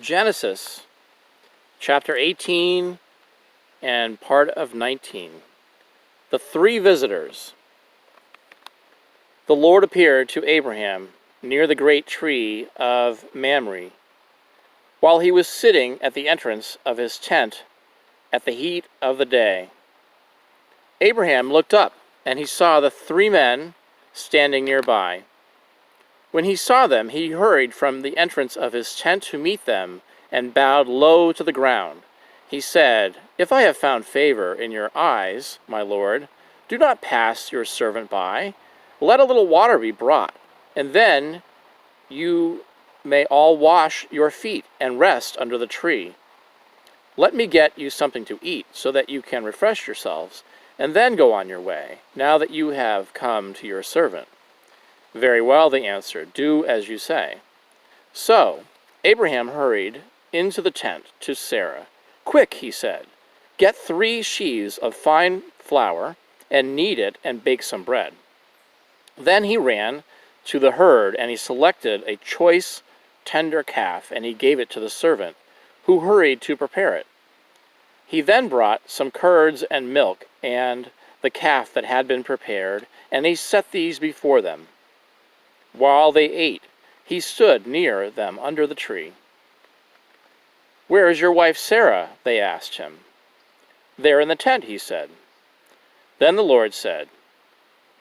Genesis chapter 18 and part of 19. The three visitors. The Lord appeared to Abraham near the great tree of Mamre, while he was sitting at the entrance of his tent at the heat of the day. Abraham looked up, and he saw the three men standing nearby. When he saw them, he hurried from the entrance of his tent to meet them and bowed low to the ground. He said, "If I have found favor in your eyes, my Lord, do not pass your servant by. Let a little water be brought, and then you may all wash your feet and rest under the tree. Let me get you something to eat so that you can refresh yourselves, and then go on your way, now that you have come to your servant." "Very well," they answered, "do as you say." So Abraham hurried into the tent to Sarah. "Quick," he said, "get 3 sheaves of fine flour and knead it and bake some bread." Then he ran to the herd, and he selected a choice, tender calf, and he gave it to the servant, who hurried to prepare it. He then brought some curds and milk and the calf that had been prepared, and he set these before them. While they ate, he stood near them under the tree. "Where is your wife Sarah?" they asked him. "There in the tent," he said. Then the Lord said,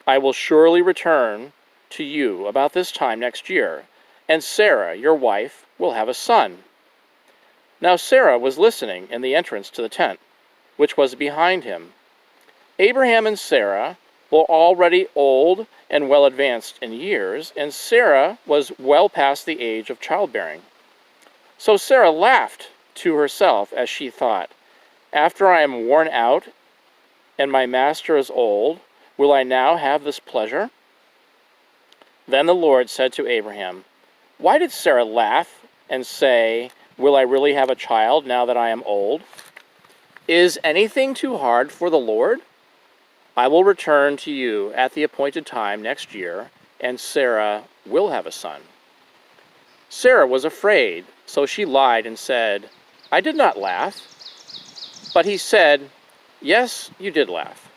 "I will surely return to you about this time next year, and Sarah, your wife, will have a son." Now Sarah was listening in the entrance to the tent, which was behind him. Abraham and Sarah were already old and well advanced in years, and Sarah was well past the age of childbearing. So Sarah laughed to herself as she thought, "After I am worn out and my master is old, will I now have this pleasure?" Then the Lord said to Abraham, "Why did Sarah laugh and say, 'Will I really have a child now that I am old?' Is anything too hard for the Lord? I will return to you at the appointed time next year, and Sarah will have a son." Sarah was afraid, so she lied and said, "I did not laugh." But he said, "Yes, you did laugh."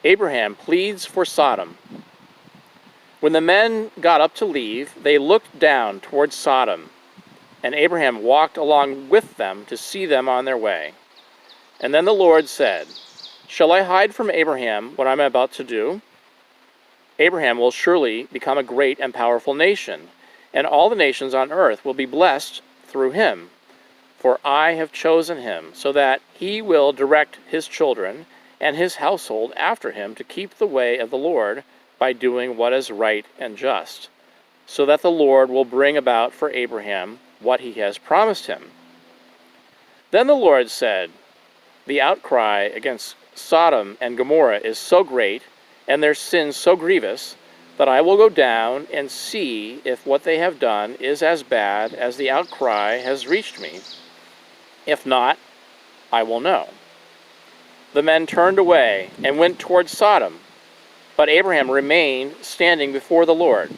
Abraham pleads for Sodom. When the men got up to leave, they looked down toward Sodom, and Abraham walked along with them to see them on their way. And then the Lord said, "Shall I hide from Abraham what I am about to do? Abraham will surely become a great and powerful nation, and all the nations on earth will be blessed through him. For I have chosen him, so that he will direct his children and his household after him to keep the way of the Lord by doing what is right and just, so that the Lord will bring about for Abraham what he has promised him." Then the Lord said, "The outcry against Sodom and Gomorrah is so great, and their sins so grievous, that I will go down and see if what they have done is as bad as the outcry has reached me. If not, I will know." The men turned away and went toward Sodom, but Abraham remained standing before the Lord.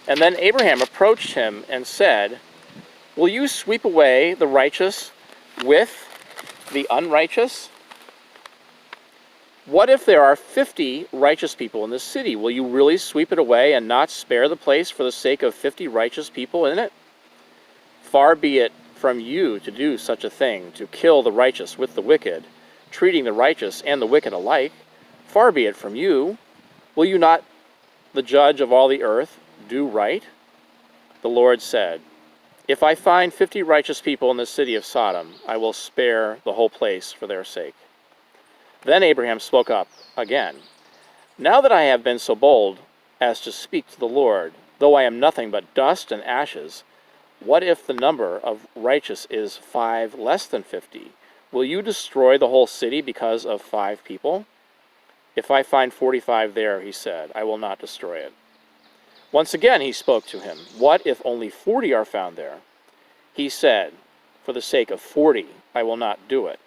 And then Abraham approached him and said, "Will you sweep away the righteous with the unrighteous? What if there are 50 righteous people in this city? Will you really sweep it away and not spare the place for the sake of 50 righteous people in it? Far be it from you to do such a thing, to kill the righteous with the wicked, treating the righteous and the wicked alike. Far be it from you. Will you not, the judge of all the earth, do right?" The Lord said, "If I find 50 righteous people in the city of Sodom, I will spare the whole place for their sake." Then Abraham spoke up again, "Now that I have been so bold as to speak to the Lord, though I am nothing but dust and ashes, what if the number of righteous is 5 less than 50? Will you destroy the whole city because of 5 people? If I find 45 there," he said, "I will not destroy it." Once again he spoke to him, "What if only 40 are found there?" He said, "For the sake of 40, I will not do it."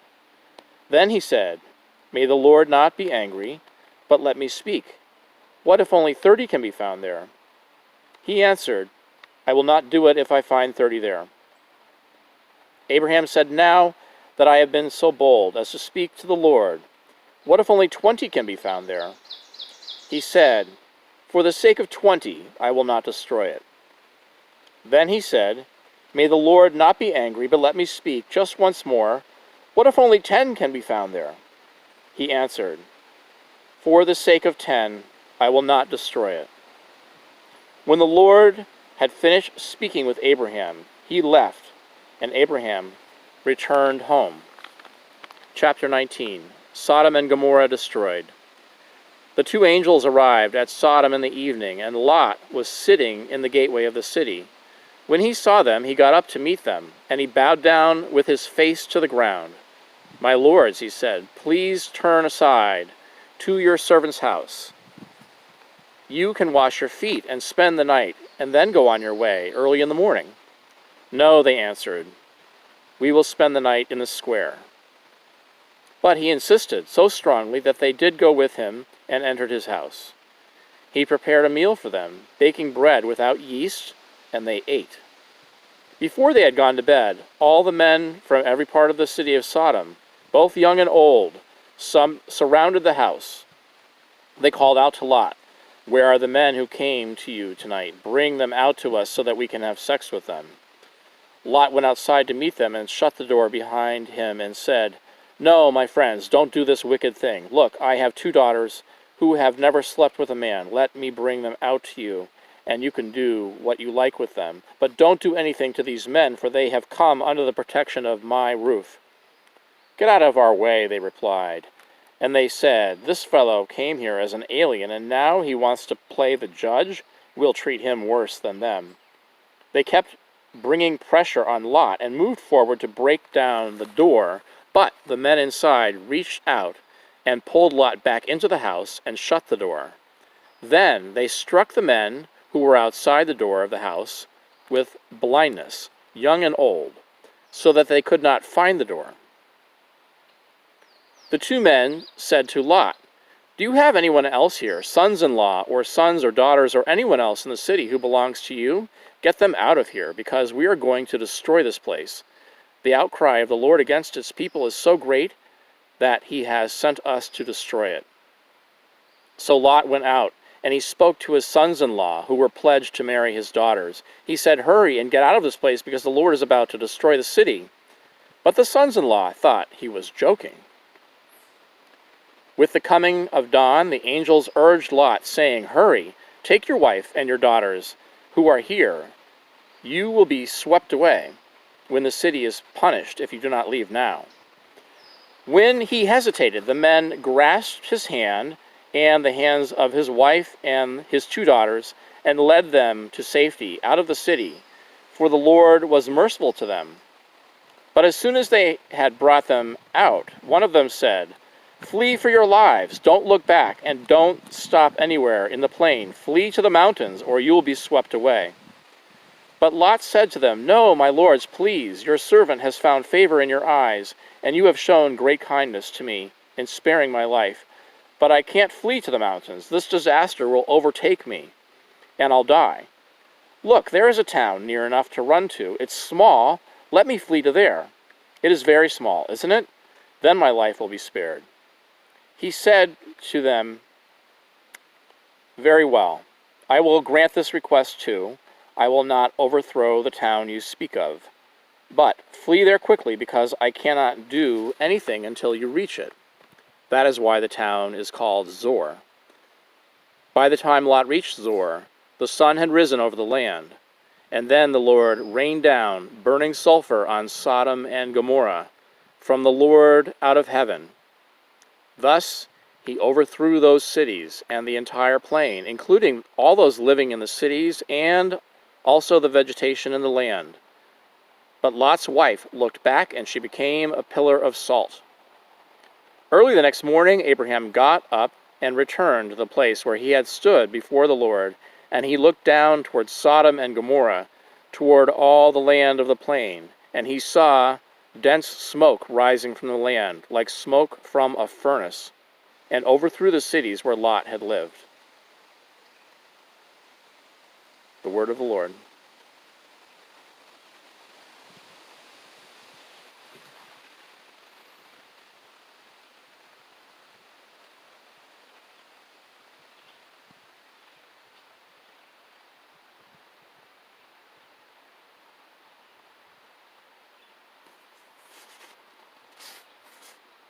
Then he said, "May the Lord not be angry, but let me speak. What if only 30 can be found there?" He answered, "I will not do it if I find 30 there." Abraham said, "Now that I have been so bold as to speak to the Lord, what if only 20 can be found there?" He said, "For the sake of 20, I will not destroy it." Then he said, "May the Lord not be angry, but let me speak just once more. What if only 10 can be found there?" He answered, "For the sake of 10, I will not destroy it." When the Lord had finished speaking with Abraham, he left, and Abraham returned home. Chapter 19. Sodom and Gomorrah destroyed. The two angels arrived at Sodom in the evening, and Lot was sitting in the gateway of the city. When he saw them, he got up to meet them, and he bowed down with his face to the ground. "My lords," he said, "please turn aside to your servant's house. You can wash your feet and spend the night, and then go on your way early in the morning." "No," they answered, "we will spend the night in the square." But he insisted so strongly that they did go with him and entered his house. He prepared a meal for them, baking bread without yeast, and they ate. Before they had gone to bed, all the men from every part of the city of Sodom, both young and old, surrounded the house. They called out to Lot, "Where are the men who came to you tonight? Bring them out to us so that we can have sex with them." Lot went outside to meet them and shut the door behind him and said, "No, my friends, don't do this wicked thing. Look, I have 2 daughters who have never slept with a man. Let me bring them out to you, and you can do what you like with them. But don't do anything to these men, for they have come under the protection of my roof." "Get out of our way," they replied. And they said, "This fellow came here as an alien, and now he wants to play the judge? We'll treat him worse than them." They kept bringing pressure on Lot and moved forward to break down the door, but the men inside reached out and pulled Lot back into the house and shut the door. Then they struck the men who were outside the door of the house with blindness, young and old, so that they could not find the door. The 2 men said to Lot, "Do you have anyone else here, sons-in-law or sons or daughters or anyone else in the city who belongs to you? Get them out of here, because we are going to destroy this place. The outcry of the Lord against its people is so great that he has sent us to destroy it." So Lot went out, and he spoke to his sons-in-law, who were pledged to marry his daughters. He said, "Hurry and get out of this place, because the Lord is about to destroy the city." But the sons-in-law thought he was joking. With the coming of dawn, the angels urged Lot, saying, "Hurry, take your wife and your daughters who are here. You will be swept away when the city is punished if you do not leave now." When he hesitated, the men grasped his hand and the hands of his wife and his 2 daughters and led them to safety out of the city, for the Lord was merciful to them. But as soon as they had brought them out, one of them said, "Flee for your lives. Don't look back, and don't stop anywhere in the plain. Flee to the mountains, or you will be swept away." But Lot said to them, "No, my lords, please. Your servant has found favor in your eyes, and you have shown great kindness to me in sparing my life. But I can't flee to the mountains. This disaster will overtake me, and I'll die. Look, there is a town near enough to run to. It's small. Let me flee to there. It is very small, isn't it? Then my life will be spared." He said to them, "Very well, I will grant this request too. I will not overthrow the town you speak of. But flee there quickly, because I cannot do anything until you reach it." That is why the town is called Zor. By the time Lot reached Zor, the sun had risen over the land, and then the Lord rained down burning sulfur on Sodom and Gomorrah from the Lord out of heaven. Thus he overthrew those cities and the entire plain, including all those living in the cities and also the vegetation in the land. But Lot's wife looked back, and she became a pillar of salt. Early the next morning, Abraham got up and returned to the place where he had stood before the Lord, and he looked down toward Sodom and Gomorrah, toward all the land of the plain, and he saw dense smoke rising from the land, like smoke from a furnace, and overthrew the cities where Lot had lived. The word of the Lord.